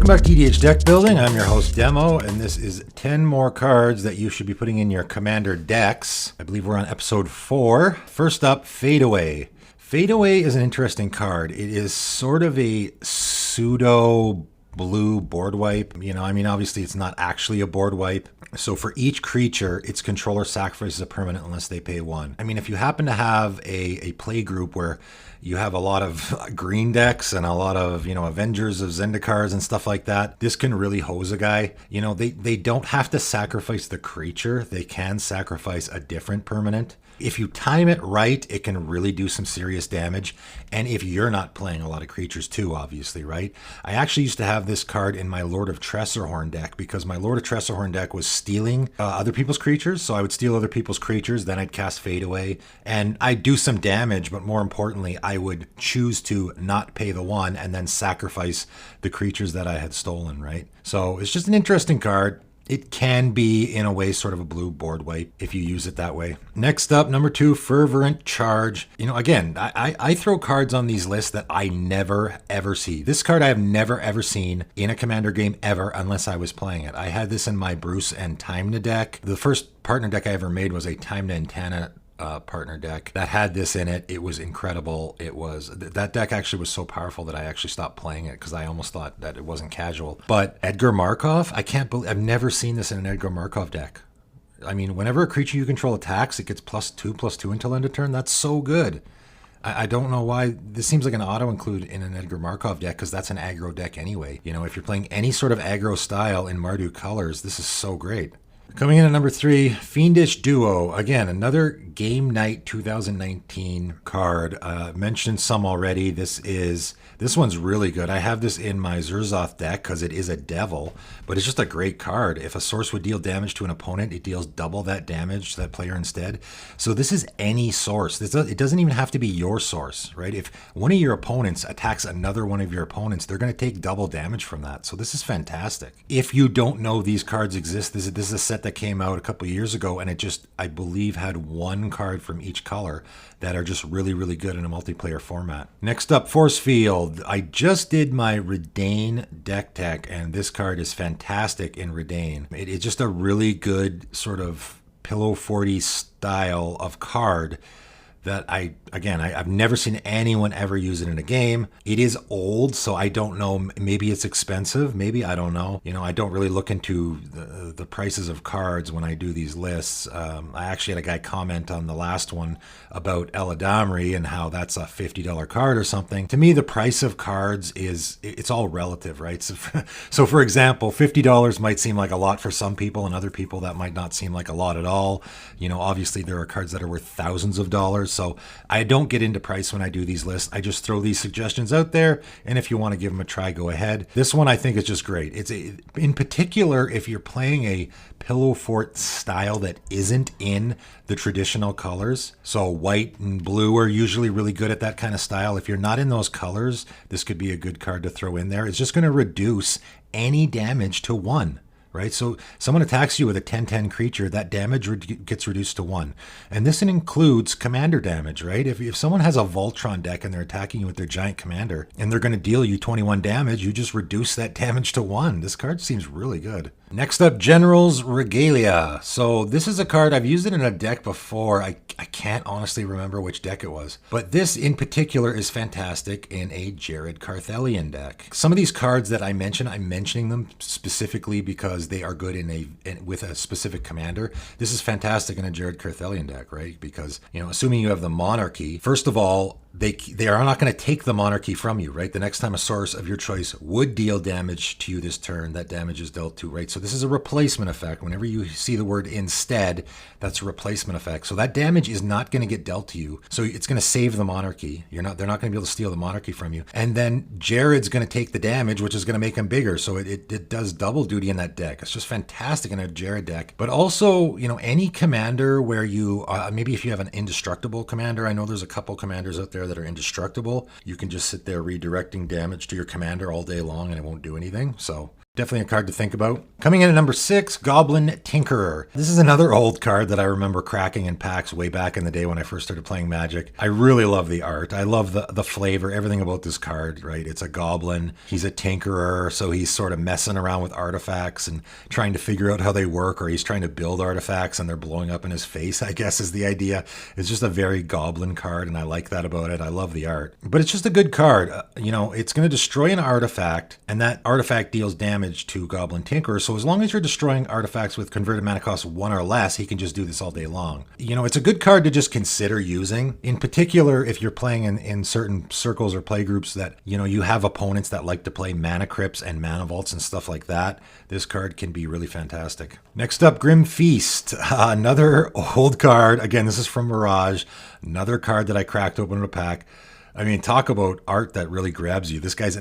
Welcome back to EDH Deck Building. I'm your host Demo, and this is 10 more cards that you should be putting in your Commander decks. I believe we're on episode 4. First up, Fadeaway. Fadeaway is an interesting card. It is sort of a pseudo blue board wipe. Obviously it's not actually a board wipe. So for each creature, its controller sacrifices a permanent unless they pay 1. If you happen to have a play group where you have a lot of green decks and a lot of, Avengers of Zendikars and stuff like that, this can really hose a guy. They don't have to sacrifice the creature. They can sacrifice a different permanent. If you time it right, it can really do some serious damage. And if you're not playing a lot of creatures too, obviously, right? I actually used to have this card in my Lord of Tressorhorn deck because my Lord of Tressorhorn deck was stealing other people's creatures. So I would steal other people's creatures, then I'd cast Fadeaway, and I'd do some damage, but more importantly, I would choose to not pay the 1 and then sacrifice the creatures that I had stolen, right? So it's just an interesting card. It can be, in a way, sort of a blue board wipe if you use it that way. Next up, number 2, Fiend Charge. Again, I throw cards on these lists that I never, ever see. This card I have never, ever seen in a Commander game ever unless I was playing it. I had this in my Bruce and Tymna deck. The first partner deck I ever made was a Tymna and Tana partner deck that had this in it. It was incredible. That deck actually was so powerful that I actually stopped playing it because I almost thought that it wasn't casual. But Edgar Markov, I've never seen this in an Edgar Markov deck. Whenever a creature you control attacks, it gets +2/+2 until end of turn. That's so good. I don't know why. This seems like an auto include in an Edgar Markov deck because that's an aggro deck anyway. If you're playing any sort of aggro style in Mardu colors, this is so great. Coming in at number 3, Fiendish Duo. Again, another Game Night 2019 card. Mentioned some already. This one's really good. I have this in my Zerzoth deck because it is a devil, but it's just a great card. If a source would deal damage to an opponent, it deals double that damage to that player instead. So this is any source. It doesn't even have to be your source, right? If one of your opponents attacks another one of your opponents, they're going to take double damage from that. So this is fantastic. If you don't know these cards exist, this is a set that came out a couple of years ago, and it just, I believe, had 1 card from each color that are just really, really good in a multiplayer format. Next up, Force Field. I just did my Redain deck tech, and this card is fantastic in Redain. It's just a really good sort of Pillow 40 style of card that I've never seen anyone ever use it in a game. It is old, so I don't know. Maybe it's expensive. Maybe, I don't know. I don't really look into the prices of cards when I do these lists. I actually had a guy comment on the last one about Eladamri and how that's a $50 card or something. To me, the price of cards it's all relative, right? So for example, $50 might seem like a lot for some people, and other people that might not seem like a lot at all. Obviously there are cards that are worth thousands of dollars. So I don't get into price when I do these lists. I just throw these suggestions out there, and if you want to give them a try, go ahead. This one I think is just great. In particular, if you're playing a Pillow Fort style that isn't in the traditional colors. So white and blue are usually really good at that kind of style. If you're not in those colors, this could be a good card to throw in there. It's just going to reduce any damage to 1. Right? So someone attacks you with a 10/10 creature, that damage gets reduced to 1. And this includes commander damage, right? If someone has a Voltron deck and they're attacking you with their giant commander and they're going to deal you 21 damage, you just reduce that damage to 1. This card seems really good. Next up, General's Regalia. So this is a card, I've used it in a deck before. I can't honestly remember which deck it was. But this in particular is fantastic in a Jared Carthelian deck. Some of these cards that I'm mentioning them specifically because they are good with a specific commander. This is fantastic in a Jared Carthelian deck, right? Because, assuming you have the Monarchy, first of all, they are not going to take the Monarchy from you, right? The next time a source of your choice would deal damage to you this turn, that damage is dealt to, right? So this is a replacement effect. Whenever you see the word instead, that's a replacement effect. So that damage is not going to get dealt to you. So it's going to save the Monarchy. They're not going to be able to steal the Monarchy from you. And then Jared's going to take the damage, which is going to make him bigger. So it does double duty in that deck. It's just fantastic in a Jared deck. But also, any commander where you, maybe if you have an indestructible commander, I know there's a couple commanders out there that are indestructible. You can just sit there redirecting damage to your commander all day long and it won't do anything. So Definitely a card to think about. Coming in at number 6, Goblin Tinkerer. This is another old card that I remember cracking in packs way back in the day when I first started playing Magic. I really love the art. I love the flavor, everything about this card, right? It's a goblin. He's a tinkerer, so he's sort of messing around with artifacts and trying to figure out how they work, or he's trying to build artifacts and they're blowing up in his face, I guess is the idea. It's just a very goblin card, and I like that about it. I love the art. But it's just a good card. It's going to destroy an artifact, and that artifact deals damage to Goblin Tinkerer. So as long as you're destroying artifacts with converted mana cost 1 or less, he can just do this all day long. It's a good card to just consider using. In particular, if you're playing in certain circles or play groups that, you have opponents that like to play mana crypts and mana vaults and stuff like that, this card can be really fantastic. Next up, Grim Feast. Another old card. Again, this is from Mirage. Another card that I cracked open in a pack. I mean, talk about art that really grabs you. This guy's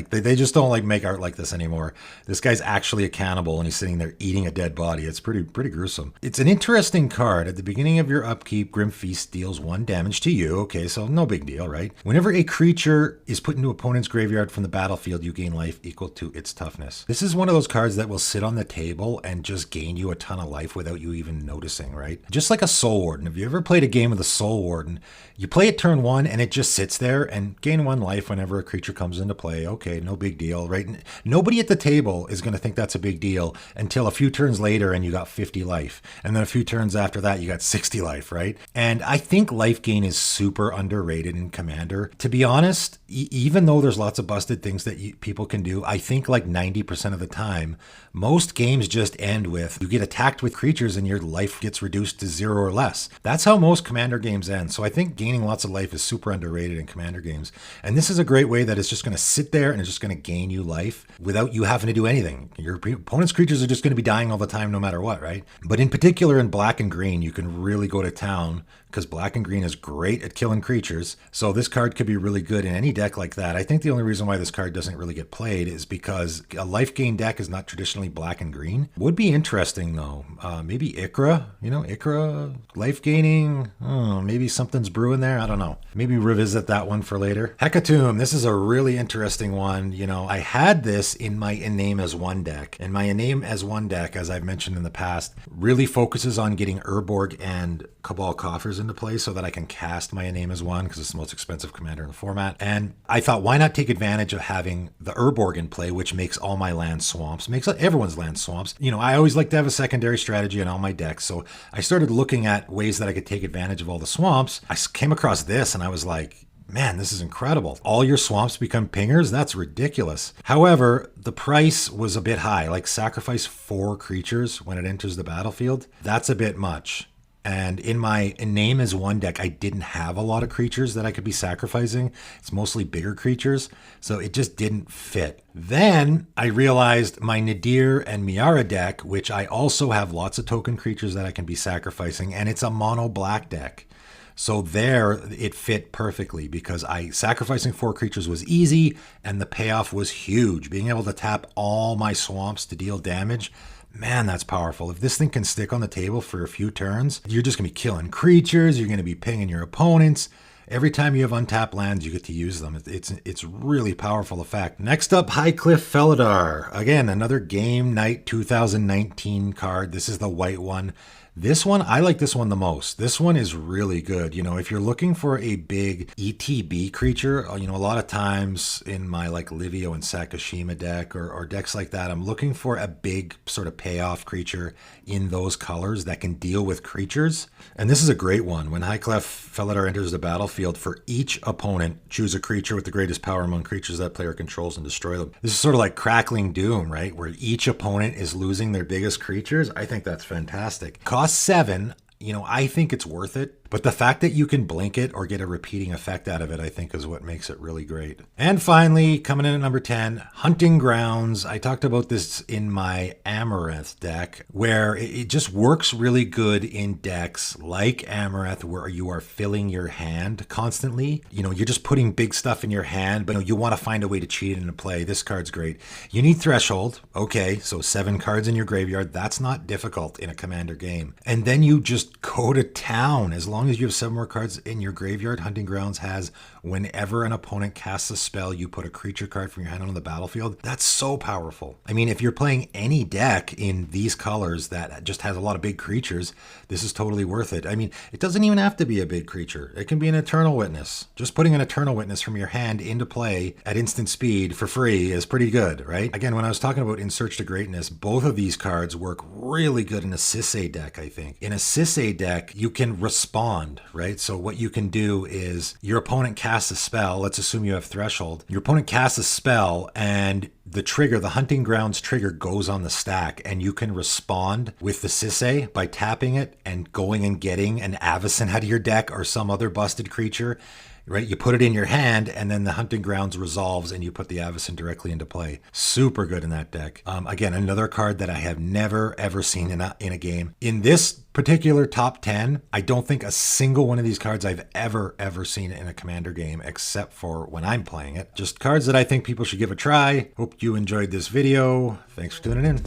they just don't make art like this anymore. This guy's actually a cannibal and he's sitting there eating a dead body. It's pretty gruesome. It's an interesting card. At the beginning of your upkeep, Grim Feast deals 1 damage to you. Okay, so no big deal, right? Whenever a creature is put into opponent's graveyard from the battlefield, you gain life equal to its toughness. This is one of those cards that will sit on the table and just gain you a ton of life without you even noticing, right? Just like a Soul Warden. Have you ever played a game with a Soul Warden? You play it turn 1 and it just sits there and gain 1 life whenever a creature comes into play. Okay, no big deal, right? Nobody at the table is going to think that's a big deal until a few turns later and you got 50 life. And then a few turns after that, you got 60 life, right? And I think life gain is super underrated in Commander. To be honest, even though there's lots of busted things that people can do, I think like 90% of the time, most games just end with you get attacked with creatures and your life gets reduced to 0 or less. That's how most Commander games end. So I think gaining lots of life is super underrated in Commander games. And this is a great way that it's just going to sit there and it's just going to gain you life without you having to do anything. Your opponent's creatures are just going to be dying all the time no matter what, right? But in particular in black and green, you can really go to town because black and green is great at killing creatures. So this card could be really good in any deck like that. I think the only reason why this card doesn't really get played is because a life gain deck is not traditionally black and green. Would be interesting though. Maybe Ikra, Ikra life gaining. Maybe something's brewing there. I don't know. Maybe revisit that one for later. Hecatomb. This is a really interesting one. I had this in my Name as One deck, and my Name as One deck, as I've mentioned in the past, really focuses on getting Urborg and Cabal Coffers into play so that I can cast my Name as One because it's the most expensive commander in the format. And I thought, why not take advantage of having the Urborg in play, which makes all my land swamps, makes everyone's land swamps. I always like to have a secondary strategy in all my decks. So I started looking at ways that I could take advantage of all the swamps. I came across this and I was like, man, this is incredible. All your swamps become pingers? That's ridiculous. However, the price was a bit high. Like sacrifice 4 creatures when it enters the battlefield. That's a bit much. And in my Name as One deck, I didn't have a lot of creatures that I could be sacrificing. It's mostly bigger creatures, so it just didn't fit. Then I realized my Nadir and Miara deck, which I also have lots of token creatures that I can be sacrificing, and it's a mono black deck. So there it fit perfectly because sacrificing 4 creatures was easy and the payoff was huge. Being able to tap all my swamps to deal damage, man, that's powerful. If this thing can stick on the table for a few turns, you're just going to be killing creatures. You're going to be pinging your opponents. Every time you have untapped lands, you get to use them. It's really powerful effect. Next up, Highcliff Felidar. Again, another Game Night 2019 card. This is the white one. This one, I like this one the most. This one is really good. If you're looking for a big ETB creature, a lot of times in my like Livio and Sakashima deck or decks like that, I'm looking for a big sort of payoff creature in those colors that can deal with creatures. And this is a great one. When Highcliff Felidar enters the battlefield, for each opponent, choose a creature with the greatest power among creatures that player controls and destroy them. This is sort of like Crackling Doom, right? Where each opponent is losing their biggest creatures. I think that's fantastic. Cost 7, I think it's worth it. But the fact that you can blink it or get a repeating effect out of it, I think is what makes it really great. And finally, coming in at number 10, Hunting Grounds. I talked about this in my Amaranth deck, where it just works really good in decks like Amaranth, where you are filling your hand constantly. You're just putting big stuff in your hand, but you want to find a way to cheat it into play. This card's great. You need Threshold. Okay, so 7 cards in your graveyard. That's not difficult in a Commander game. And then you just go to town. As long long as you have 7 more cards in your graveyard, Hunting Grounds has whenever an opponent casts a spell, you put a creature card from your hand on the battlefield. That's so powerful. I mean, if you're playing any deck in these colors that just has a lot of big creatures, this is totally worth it. I mean, it doesn't even have to be a big creature. It can be an Eternal Witness. Just putting an Eternal Witness from your hand into play at instant speed for free is pretty good, right? Again, when I was talking about In Search to Greatness, both of these cards work really good in a Sisay deck, I think. In a Sisay deck, you can respond, right? So what you can do is your opponent casts a spell. Let's assume you have Threshold. Your opponent casts a spell and the trigger, the Hunting Grounds trigger, goes on the stack, and you can respond with the Sisay by tapping it and going and getting an Avacyn out of your deck or some other busted creature, right? You put it in your hand, and then the Hunting Grounds resolves, and you put the Avacyn directly into play. Super good in that deck. Again, another card that I have never, ever seen in a game. In this particular top 10, I don't think a single one of these cards I've ever seen in a Commander game, except for when I'm playing it. Just cards that I think people should give a try. Hope you enjoyed this video. Thanks for tuning in.